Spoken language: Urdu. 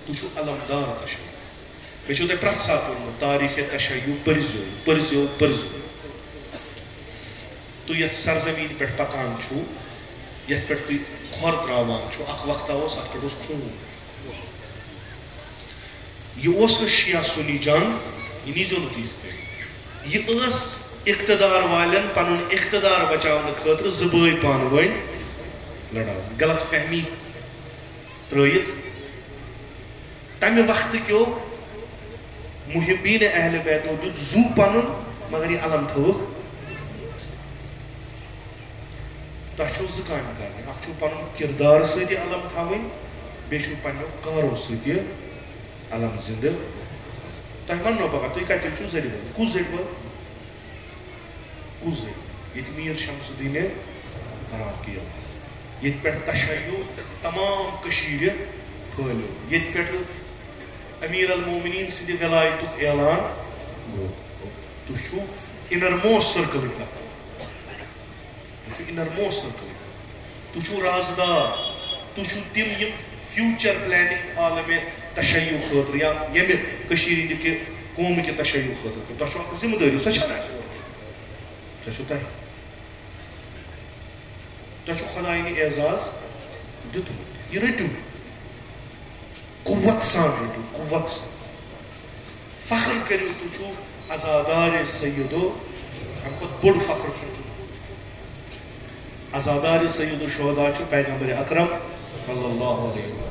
تشو علمدار تشیع بیچو دے پرات ساتھ ورمت تاریخ تشیع پرزو تو یت سرزمین پیٹ پکان چھو یت پیٹ کوئی کھور تراوان چھو اک وقت آوس ات پیٹ اس خون یہ اس شیعہ سنی جنگ یہ نیزو نتیج پہ یہ اس اقتدار والن پنن اقتدار بچاؤن خاطر زبائی پانوین لڑاؤ غلط فہمی ترائیت تمہ وقت کیو محبین اہل بیتو دیت زو پنن مگر یہ علم تھوک تہ چھو زکان کرنے اخ چھو پنن کردار سۭتۍ علم تھاوٕنۍ بیٚیہِ چھو پننیو کارو سۭتۍ علم زندہ تہ ونو بابا تُہۍ کتہِ چھو زرِ بل کُس زرِ بل کُس زرِ ییٚتہِ میر شمس الدین خراب کیا ییٚتہِ پٮ۪ٹھ تشیع تمام کٔشیٖرِ پھٲلیو ییٚتہِ پٮ۪ٹھ امیر المومنین سٕنٛدِ ولایتُک اعلان گوٚو تُہۍ چھو انر موسٹ سرکلٕکۍ نفر تُہۍ چھو انر موسٹ سرکلٕکۍ تُہۍ چھو رازدار تُہۍ چھو تِم یِم فیوچر پلاننگ عالمِ تشیع خاطر یا ییٚمہِ کٔشیٖرِ ہِنٛدِ کہِ قومہٕ کہِ تشیع خاطر تۄہہِ چھو اکھ ذمہٕ دٲری سۄ چھنہٕ اَسہِ سۄ چھو تۄہہِ چھو خۄدایہِ اعزاز دیُتمُت یہِ رٔٹِو قوت سان رٔٹِو قوت سان فخر کٔرِو تُہۍ چھو عزادارِ سیدو اَمہِ کھۄتہٕ بوٚڑ فخر چھُ عزادارِ سید الشہداء چھُ پیغمبر اکرم صلی اللہ علیہ وسلم